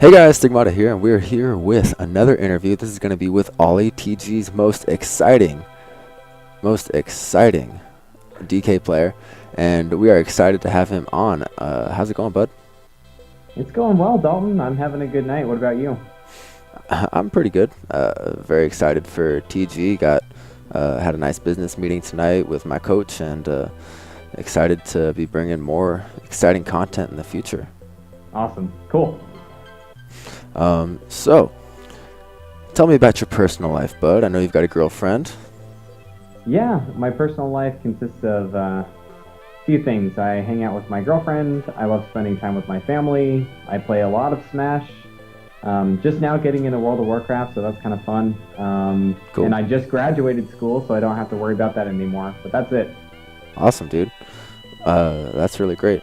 Hey guys, Stigmata here, and we're here with another interview. This is going to be with Ollie, TG's most exciting DK player, and we are excited to have him on. How's it going, bud? It's going well, Dalton. I'm having a good night. What about you? I'm pretty good. Very excited for TG. Had a nice business meeting tonight with my coach, and excited to be bringing more exciting content in the future. Awesome. Cool. So, tell me about your personal life, bud. I know you've got a girlfriend. Yeah, my personal life consists of a few things. I hang out with my girlfriend. I love spending time with my family. I play a lot of Smash. Just now getting into World of Warcraft, so that's kind of fun. Cool. And I just graduated school, so I don't have to worry about that anymore. But that's it. Awesome, dude. That's really great.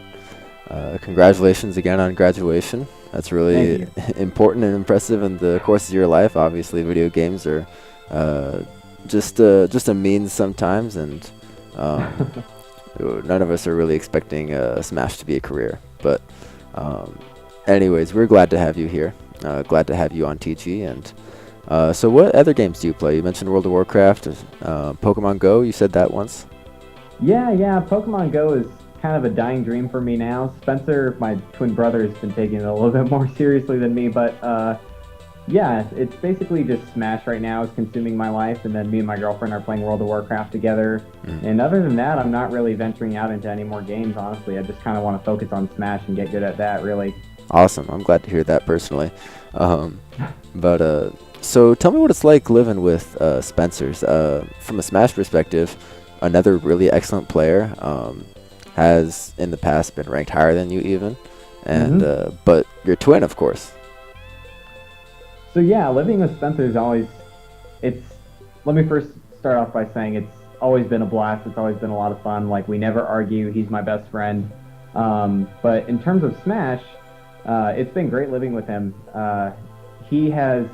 Congratulations again on graduation. That's really important and impressive in the course of your life. Obviously, video games are just a means sometimes, and none of us are really expecting Smash to be a career. But anyways, we're glad to have you here. Glad to have you on TG. And so what other games do you play? You mentioned World of Warcraft, Pokemon Go. You said that once. Yeah. Pokemon Go is kind of a dying dream for me now. Spencer, my twin brother, has been taking it a little bit more seriously than me, but yeah, it's basically just Smash right now is consuming my life, and then me and my girlfriend are playing World of Warcraft together. And other than that, I'm not really venturing out into any more games, honestly. I just kind of want to focus on Smash and get good at that, really. Awesome. I'm glad to hear that personally. So tell me what it's like living with Spencer's. From a Smash perspective, another really excellent player. Has in the past been ranked higher than you even, and but your twin, of course. So yeah, living with Spencer is always, let me first start off by saying it's always been a blast. It's always been a lot of fun. Like, we never argue. He's my best friend. But in terms of Smash, it's been great living with him. He has,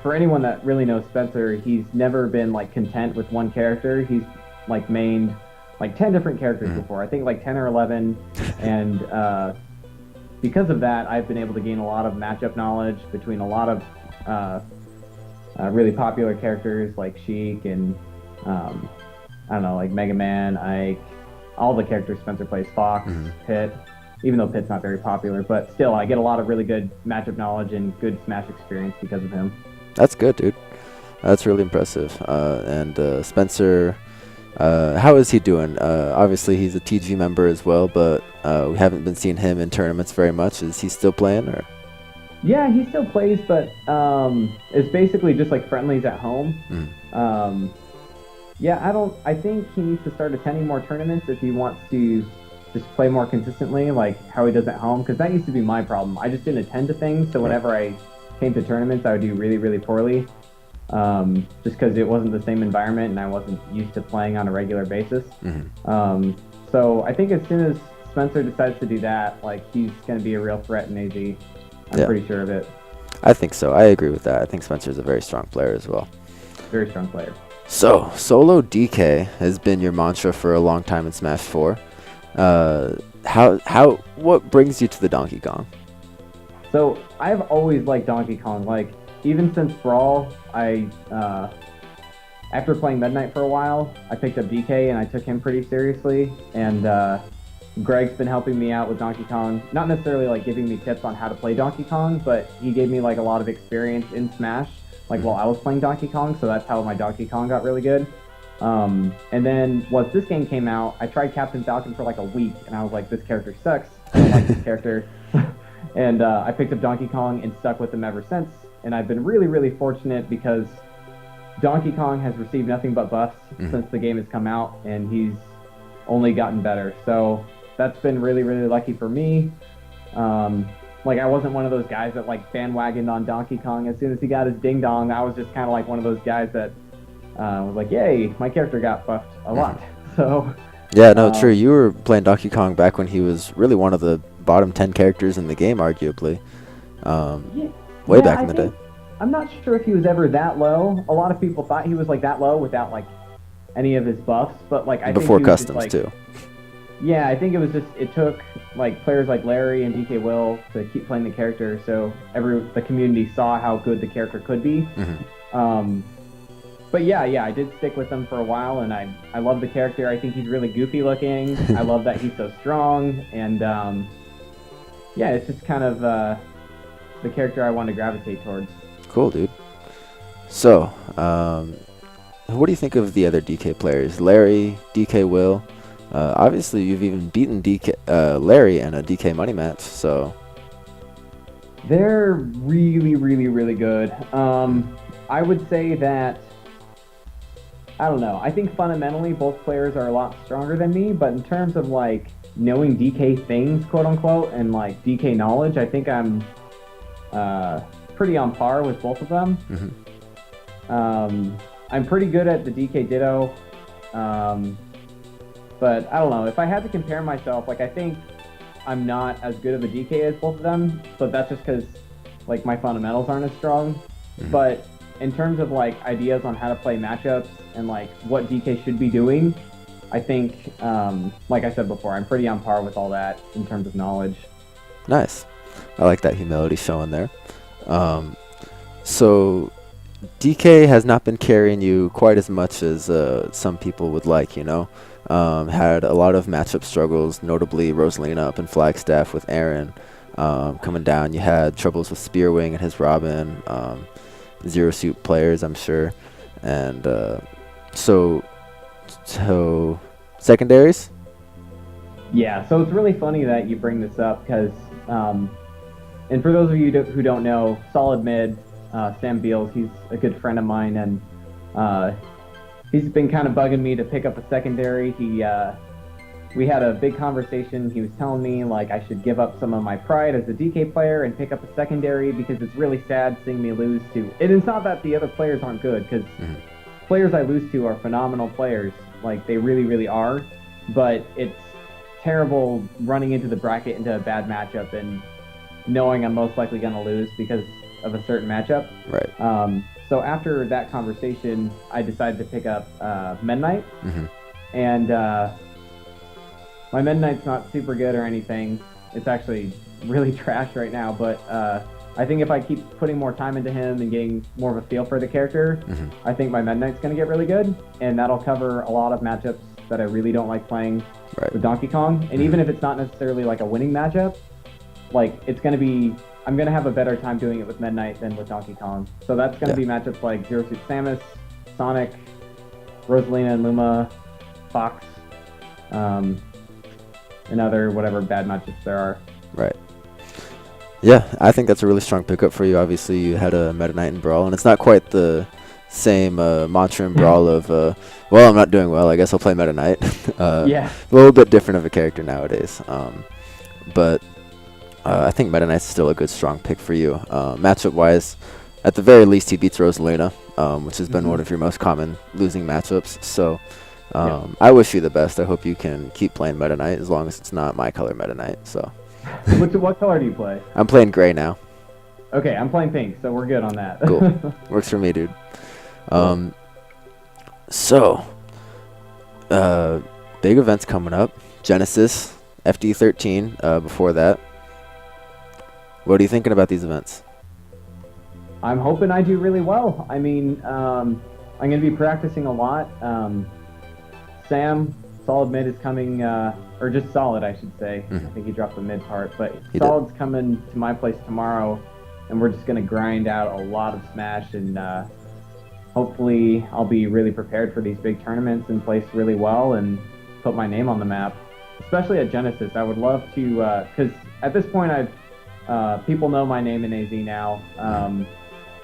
for anyone that really knows Spencer, he's never been like content with one character. He's like mained like 10 different characters before. I think like 10 or 11. And because of that, I've been able to gain a lot of matchup knowledge between a lot of really popular characters like Sheik and, I don't know, like Mega Man, Ike, all the characters Spencer plays, Fox, Pit, even though Pit's not very popular. But still, I get a lot of really good matchup knowledge and good Smash experience because of him. That's good, dude. That's really impressive. And Spencer... how is he doing? Obviously, he's a TG member as well, but we haven't been seeing him in tournaments very much. Is he still playing? Or? Yeah, he still plays, but it's basically just like friendlies at home. Yeah, I think he needs to start attending more tournaments if he wants to just play more consistently, like how he does at home, because that used to be my problem. I just didn't attend to things, so whenever I came to tournaments, I would do really, really poorly. Just because it wasn't the same environment and I wasn't used to playing on a regular basis. So I think as soon as Spencer decides to do that, like, he's going to be a real threat in AZ. I'm pretty sure of it. I think so. I agree with that. I think Spencer's a very strong player as well. Very strong player. So, solo DK has been your mantra for a long time in Smash 4. What brings you to the Donkey Kong? So I've always liked Donkey Kong. Like, even since Brawl, after playing Midnight for a while, I picked up DK and I took him pretty seriously. And Greg's been helping me out with Donkey Kong. Not necessarily like giving me tips on how to play Donkey Kong, but he gave me like a lot of experience in Smash, like while I was playing Donkey Kong. So that's how my Donkey Kong got really good. And then once this game came out, I tried Captain Falcon for like a week, and I was like, this character sucks. I don't like this character. And I picked up Donkey Kong and stuck with him ever since. And I've been really, really fortunate because Donkey Kong has received nothing but buffs since the game has come out, and he's only gotten better. So that's been really, really lucky for me. Like, I wasn't one of those guys that like bandwagoned on Donkey Kong as soon as he got his ding dong. I was just kind of like one of those guys that was like, yay, my character got buffed a lot. So yeah, no, true. You were playing Donkey Kong back when he was really one of the bottom 10 characters in the game, arguably. Way back in the day. I'm not sure if he was ever that low. A lot of people thought he was like that low without like any of his buffs, but like I before think customs too. Yeah, I think it was just it took like players like Larry and DK Will to keep playing the character, so the community saw how good the character could be. Um, but yeah, I did stick with him for a while, and I love the character. I think he's really goofy looking. I love that he's so strong, and yeah, it's just kind of the character I want to gravitate towards. Cool, dude. So, what do you think of the other DK players? Larry, DK Will. Obviously, you've even beaten Larry in a DK money match, so. They're really, really, really good. I would say that, I don't know, I think fundamentally both players are a lot stronger than me, but in terms of like knowing DK things, quote unquote, and like DK knowledge, I think I'm pretty on par with both of them. I'm pretty good at the DK Ditto. But I don't know, if I had to compare myself, like I think I'm not as good of a DK as both of them, but that's just because like my fundamentals aren't as strong. But in terms of like ideas on how to play matchups and like what DK should be doing, I think, like I said before, I'm pretty on par with all that in terms of knowledge. Nice. I like that humility showing there. So DK has not been carrying you quite as much as some people would like, you know. Had a lot of matchup struggles, notably Rosalina up in Flagstaff with Aaron coming down. You had troubles with Spearwing and his Robin, Zero Suit players, I'm sure. And so secondaries? Yeah, so it's really funny that you bring this up because, and for those of you who don't know, Solid Mid, Sam Beals, he's a good friend of mine, and he's been kind of bugging me to pick up a secondary. We had a big conversation. He was telling me like I should give up some of my pride as a DK player and pick up a secondary because it's really sad seeing me lose to. And it's not that the other players aren't good, because players I lose to are phenomenal players. Like they really, really are. But it's terrible running into the bracket into a bad matchup and knowing I'm most likely going to lose because of a certain matchup. Right. So after that conversation, I decided to pick up Meta Knight, and my Meta Knight's not super good or anything. It's actually really trash right now, but I think if I keep putting more time into him and getting more of a feel for the character, I think my Meta Knight's going to get really good, and that'll cover a lot of matchups that I really don't like playing with Donkey Kong. And even if it's not necessarily like a winning matchup, like it's going to be, I'm going to have a better time doing it with Meta Knight than with Donkey Kong. So that's going to be matchups like Zero Suit Samus, Sonic, Rosalina and Luma, Fox, and other whatever bad matchups there are. Right. Yeah, I think that's a really strong pickup for you. Obviously, you had a Meta Knight in Brawl, and it's not quite the same mantra in Brawl of, well, I'm not doing well, I guess I'll play Meta Knight. Yeah. A little bit different of a character nowadays. But I think Meta Knight's still a good, strong pick for you. Matchup-wise, at the very least, he beats Rosalina, which has been one of your most common losing matchups. So I wish you the best. I hope you can keep playing Meta Knight as long as it's not my color Meta Knight. So. What color do you play? I'm playing gray now. Okay, I'm playing pink, so we're good on that. Cool. Works for me, dude. So, big events coming up. Genesis, FD13, before that. What are you thinking about these events? I'm hoping I do really well. I mean, I'm going to be practicing a lot. Sam, Solid Mid is coming, or just Solid, I should say. I think he dropped the mid part, but Solid's coming to my place tomorrow, and we're just going to grind out a lot of Smash, and hopefully I'll be really prepared for these big tournaments and place really well and put my name on the map, especially at Genesis. I would love to, because at this point people know my name in AZ now,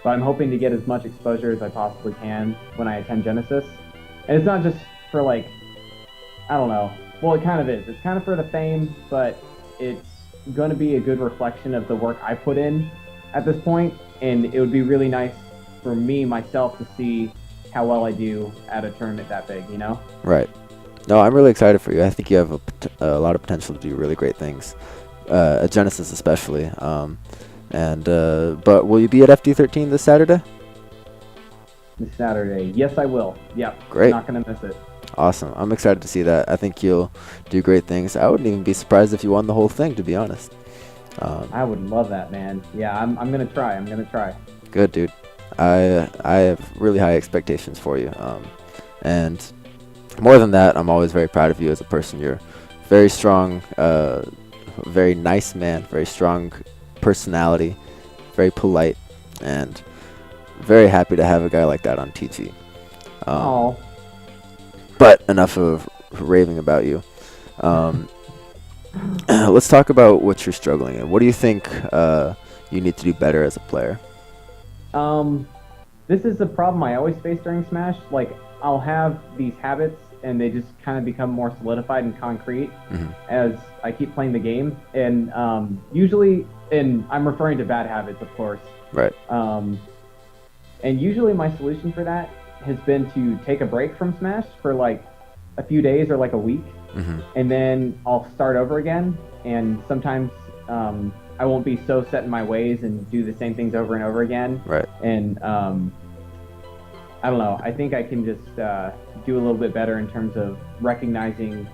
but I'm hoping to get as much exposure as I possibly can when I attend Genesis. And it's not just for like, I don't know, well it kind of is. It's kind of for the fame, but it's going to be a good reflection of the work I put in at this point, and it would be really nice for me, myself, to see how well I do at a tournament that big, you know? Right. No, I'm really excited for you. I think you have a lot of potential to do really great things. At Genesis especially. But will you be at FD13 this Saturday? This Saturday. Yes, I will. Yep. Great. I'm not going to miss it. Awesome. I'm excited to see that. I think you'll do great things. I wouldn't even be surprised if you won the whole thing, to be honest. I would love that, man. Yeah, I'm gonna try. I'm gonna try. Good, dude. I have really high expectations for you. And more than that, I'm always very proud of you as a person. You're very strong, very nice man, very strong personality, very polite, and very happy to have a guy like that on TT. Oh. But enough of raving about you. Let's talk about what you're struggling in. What do you think you need to do better as a player? This is the problem I always face during Smash. Like, I'll have these habits, and they just kind of become more solidified and concrete as I keep playing the game. And usually, and I'm referring to bad habits, of course. Right. And usually my solution for that has been to take a break from Smash for like a few days or like a week, and then I'll start over again. And sometimes I won't be so set in my ways and do the same things over and over again. Right. And I don't know. I think I can just do a little bit better in terms of recognizing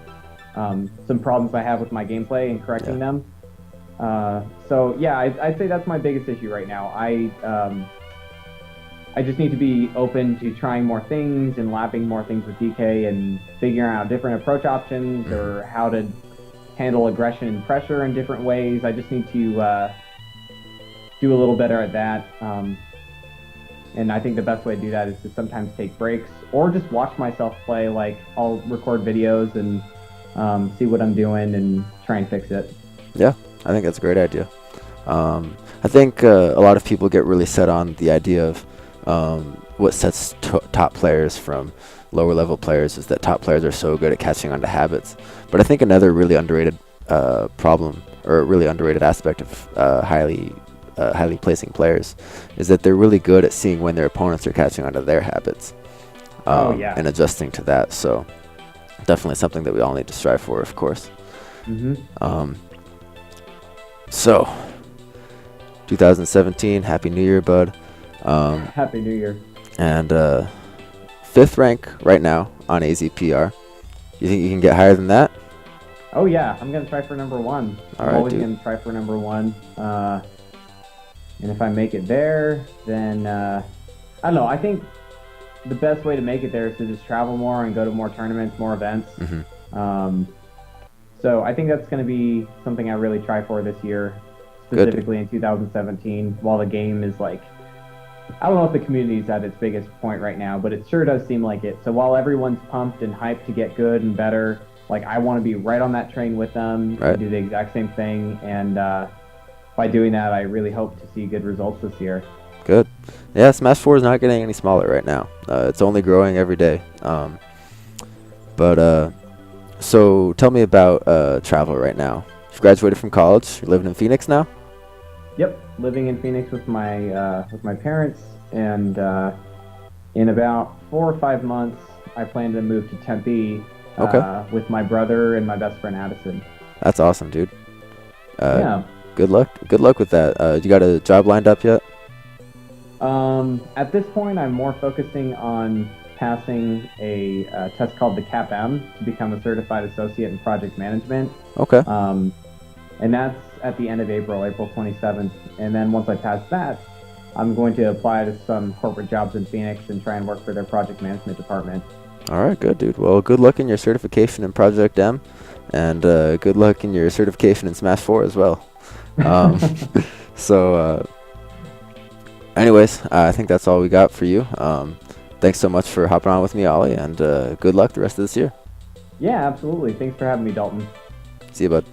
some problems I have with my gameplay and correcting them. So yeah, I'd say that's my biggest issue right now. I just need to be open to trying more things and lapping more things with DK and figuring out different approach options or how to handle aggression and pressure in different ways. I just need to do a little better at that. And I think the best way to do that is to sometimes take breaks or just watch myself play. Like, I'll record videos and see what I'm doing and try and fix it. Yeah, I think that's a great idea. I think a lot of people get really set on the idea of what sets top players from lower level players is that top players are so good at catching on to habits. But I think another really underrated problem, or a really underrated aspect of highly placing players, is that they're really good at seeing when their opponents are catching onto their habits and adjusting to that. So definitely something that we all need to strive for, of course. So 2017, Happy New Year, bud. Happy New Year. And 5th rank right now on AZPR. You think you can get higher than that? Oh yeah, I'm gonna try for number 1. I'm always gonna try for number 1. And if I make it there, then I don't know. I think the best way to make it there is to just travel more and go to more tournaments, more events. So I think that's going to be something I really try for this year, specifically in 2017, while the game is like, I don't know if the community is at its biggest point right now, but it sure does seem like it. So while everyone's pumped and hyped to get good and better, like, I want to be right on that train with them, and do the exact same thing. And by doing that, I really hope to see good results this year. Good. Yeah, Smash 4 is not getting any smaller right now. It's only growing every day. So tell me about travel right now. You've graduated from college. You're living in Phoenix now? Yep, living in Phoenix with my parents, and in about 4 or 5 months, I plan to move to Tempe with my brother and my best friend Addison. That's awesome, dude. Yeah. Good luck. Good luck with that. You got a job lined up yet? At this point, I'm more focusing on passing a test called the CAP-M to become a certified associate in project management. Okay. And that's at the end of April 27th. And then once I pass that, I'm going to apply to some corporate jobs in Phoenix and try and work for their project management department. All right, good, dude. Well, good luck in your certification in Project M, and good luck in your certification in Smash 4 as well. Anyways, I think that's all we got for you. Thanks so much for hopping on with me, Ollie, and good luck the rest of this year. Yeah, absolutely. Thanks for having me, Dalton. See you, bud.